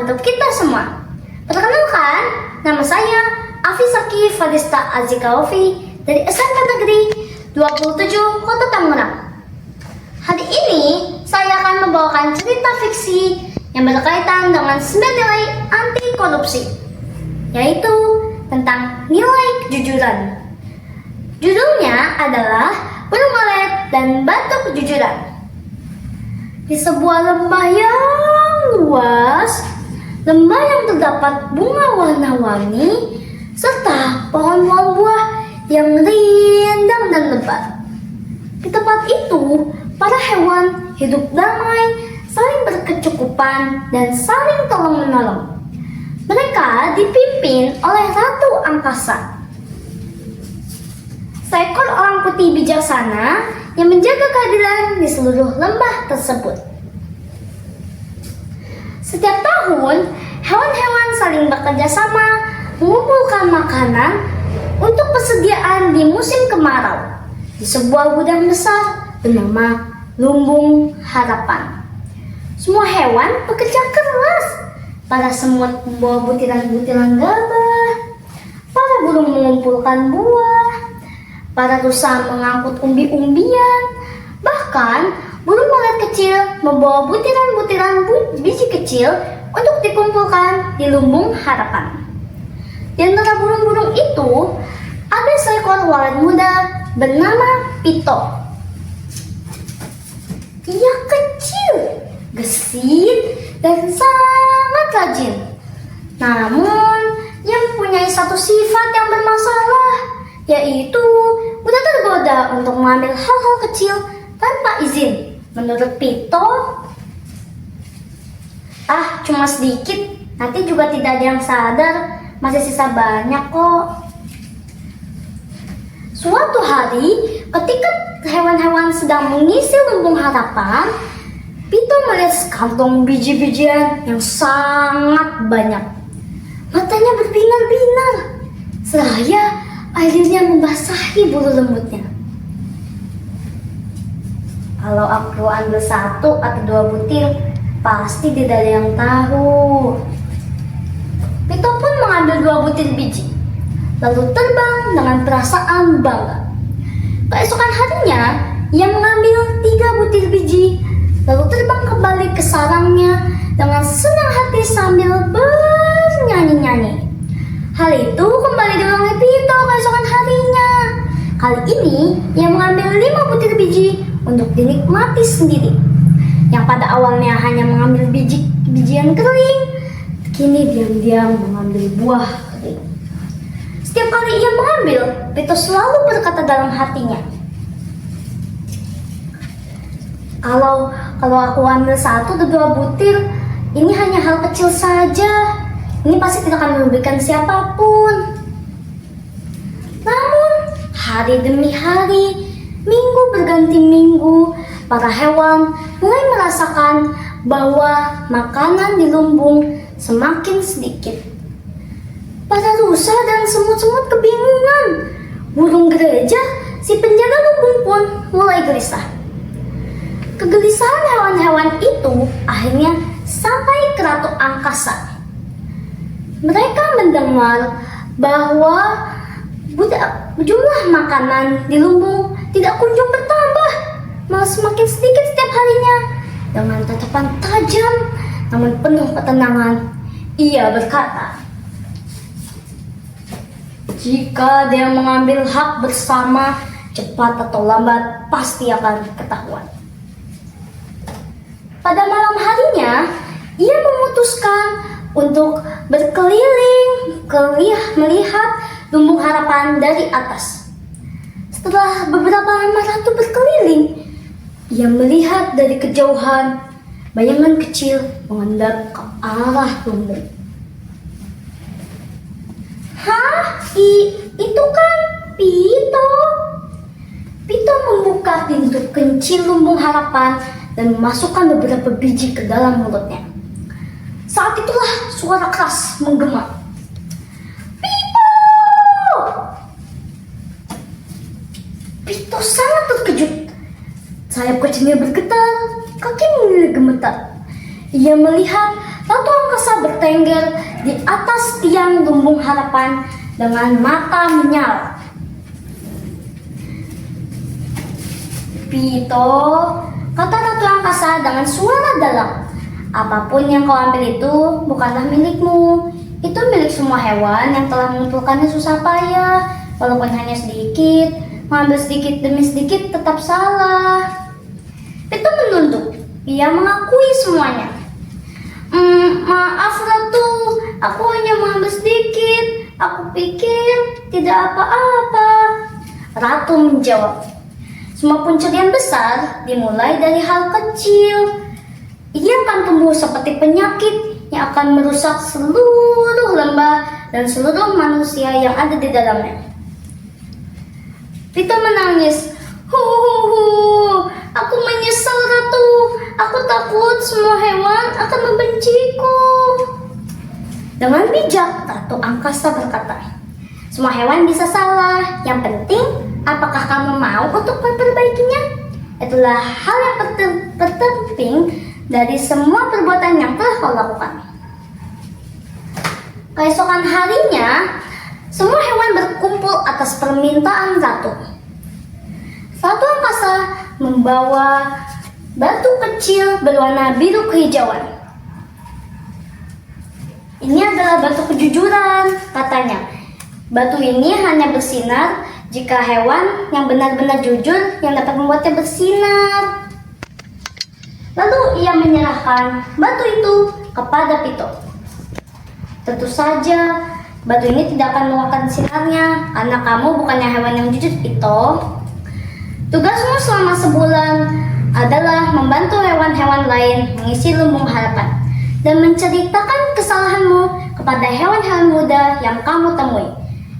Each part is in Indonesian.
untuk kita semua. Perkenalkan, nama saya Afisaki Fadista Azikaofi dari SMK Negeri 27 Kota Tangerang. Hari ini saya akan membawakan cerita fiksi yang berkaitan dengan 9 nilai anti korupsi, yaitu tentang nilai kejujuran. Judulnya adalah Burung Walet dan Batu Kejujuran. Di sebuah lembah yang luas, lembah yang terdapat bunga warna-warni serta pohon-pohon buah yang rindang dan lebat. Di tempat itu, para hewan hidup damai, saling berkecukupan, dan saling tolong-menolong. Mereka dipimpin oleh Ratu Angkasa, seekor orang putih bijaksana yang menjaga keadilan di seluruh lembah tersebut. Setiap tahun, hewan-hewan saling bekerja sama mengumpulkan makanan untuk persediaan di musim kemarau di sebuah gudang besar bernama Lumbung Harapan. Semua hewan bekerja keras. Para semut membawa butiran-butiran gabah, para burung mengumpulkan buah, para rusa mengangkut umbi-umbian, bahkan burung walet kecil membawa butiran-butiran biji kecil untuk dikumpulkan di Lumbung Harapan. Di antara burung-burung itu, ada seekor walet muda bernama Pito. Ia kecil, gesit, dan sangat rajin. Namun, ia mempunyai satu sifat yang bermasalah, yaitu mudah tergoda untuk mengambil hal-hal kecil tanpa izin. Menurut Pito, cuma sedikit, nanti juga tidak ada yang sadar, masih sisa banyak kok. Suatu hari, ketika hewan-hewan sedang mengisi lumbung harapan, Pito melihat sekantong biji-bijian yang sangat banyak. Matanya berbinar-binar, seraya airnya membasahi bulu lembutnya. Kalau aku ambil 1 atau 2 butir, pasti tidak ada yang tahu. Pito pun mengambil 2 butir biji, lalu terbang dengan perasaan bangga. Keesokan harinya, ia mengambil 3 butir biji, lalu terbang kembali ke sarangnya dengan senang hati sambil bernyanyi-nyanyi. Hal itu kembali diulangi Pito keesokan harinya. Kali ini, ia mengambil 5 butir biji untuk dinikmati sendiri. Yang pada awalnya hanya mengambil bijian kering, kini diam-diam mengambil buah kering. Setiap kali ia mengambil, Pito selalu berkata dalam hatinya, Kalau aku ambil 1 atau 2 butir, ini hanya hal kecil saja. Ini pasti tidak akan merugikan siapapun. Namun, hari demi hari, minggu berganti minggu, para hewan mulai merasakan bahwa makanan di lumbung semakin sedikit. Para rusa dan semut-semut kebingungan. Burung gereja, si penjaga lumbung pun mulai gelisah. Kegelisahan hewan-hewan itu akhirnya sampai ke Ratu Angkasa. Mereka mendengar bahwa jumlah makanan di lumbung tidak kunjung bertambah, malah semakin sedikit setiap harinya. Dengan tatapan tajam namun penuh ketenangan, ia berkata, jika dia mengambil hak bersama, cepat atau lambat pasti akan ketahuan. Pada malam harinya, ia memutuskan untuk berkeliling melihat lumbung harapan dari atas. Setelah beberapa lama Ratu berkeliling, ia melihat dari kejauhan bayangan kecil mengendap ke arah lumbung. Itu kan Pito. Pito membuka pintu kecil lumbung harapan dan memasukkan beberapa biji ke dalam mulutnya. Saat itulah suara keras menggema. Pito! Pito sangat terkejut. Sayap kecilnya bergetar, kakinya gemetar. Ia melihat Ratu Angkasa bertengger di atas tiang lumbung harapan dengan mata menyala. Pito, kata Ratu Angkasa dengan suara dalam, apapun yang kau ambil itu bukanlah milikmu. Itu milik semua hewan yang telah mengumpulkannya susah payah. Walaupun hanya sedikit, mengambil sedikit demi sedikit tetap salah. Pito menunduk, ia mengakui semuanya. Maaf Ratu, aku hanya mengambil sedikit. Aku pikir tidak apa-apa. Ratu menjawab, semua pencurian besar dimulai dari hal kecil. Ia akan tumbuh seperti penyakit yang akan merusak seluruh lembah dan seluruh manusia yang ada di dalamnya. Pito menangis. Aku menyesal Ratu. Aku takut semua hewan akan membenciku. Dengan bijak, Ratu Angkasa berkata, semua hewan bisa salah. Yang penting, apakah kamu mau untuk memperbaikinya? Itulah hal yang terpenting dari semua perbuatan yang telah kau lakukan. Keesokan harinya, semua hewan berkumpul atas permintaan Ratu. Ratu Angkasa membawa batu kecil berwarna biru kehijauan. Ini adalah batu kejujuran, katanya. Batu ini hanya bersinar jika hewan yang benar-benar jujur yang dapat membuatnya bersinar. Lalu ia menyerahkan batu itu kepada Pito. Tentu saja, batu ini tidak akan mengeluarkan sinarnya karena kamu bukannya hewan yang jujur, Pito. Tugasmu selama sebulan adalah membantu hewan-hewan lain mengisi lumbung harapan dan menceritakan kesalahanmu kepada hewan-hewan muda yang kamu temui.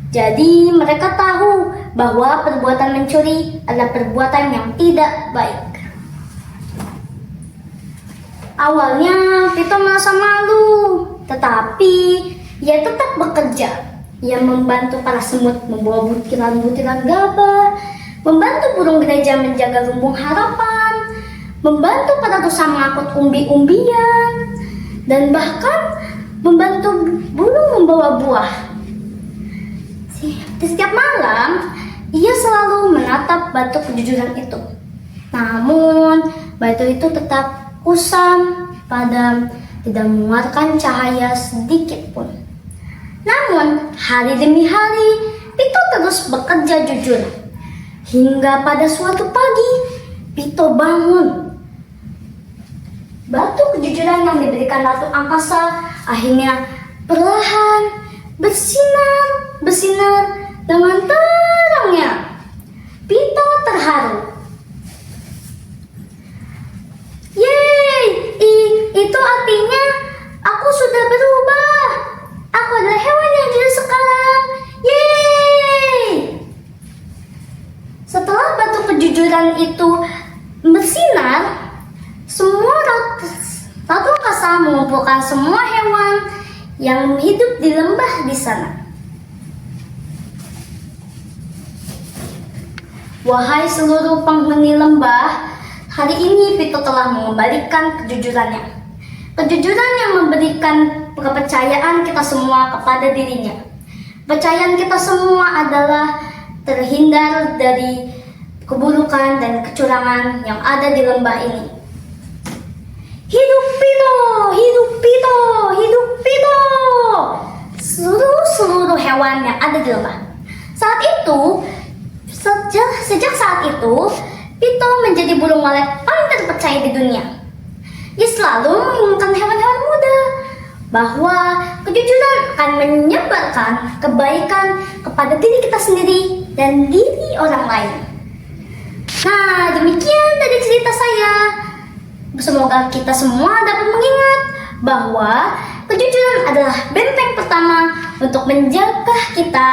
Jadi mereka tahu bahwa perbuatan mencuri adalah perbuatan yang tidak baik. Awalnya Pito merasa malu, tetapi ia tetap bekerja. Ia membantu para semut membawa butiran-butiran gabah, membantu burung gereja menjaga lumbung harapan, membantu para rusa mengangkut umbi-umbian, dan bahkan membantu burung membawa buah. Di setiap malam, ia selalu menatap batu kejujuran itu. Namun, batu itu tetap kusam, padam, tidak mengeluarkan cahaya sedikit pun. Namun, hari demi hari, Pito terus bekerja jujur. Hingga pada suatu pagi, Pito bangun. Batu kejujuran yang diberikan Ratu Angkasa akhirnya perlahan bersinar dengan terangnya. Pito terharu. Yeay, itu artinya aku sudah berubah. Aku adalah hewan yang jujur sekarang. Yeay. Setelah batu kejujuran itu bersinar, semua Ratu Angkasa mengumpulkan semua hewan yang hidup di lembah di sana. Wahai seluruh penghuni lembah, hari ini Pito telah mengembalikan kejujurannya. Kejujuran yang memberikan kepercayaan kita semua kepada dirinya. Kepercayaan kita semua adalah terhindar dari keburukan dan kecurangan yang ada di lembah ini. Hidup Pito! Hidup Pito! Hidup Pito! Seluruh hewan yang ada di lembah. Sejak saat itu, Pito menjadi burung walet paling terpercaya di dunia. Ia selalu mengingatkan hewan-hewan muda bahwa kejujuran akan menyebarkan kebaikan kepada diri kita sendiri dan diri orang lain. Nah, demikian dari cerita saya. Semoga kita semua dapat mengingat bahwa kejujuran adalah benteng pertama untuk menjaga kita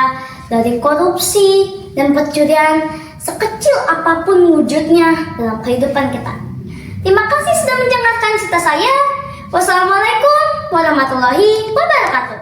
dari korupsi dan pencurian sekecil apapun wujudnya dalam kehidupan kita. Terima kasih sudah mendengarkan cerita saya. Wassalamualaikum warahmatullahi wabarakatuh.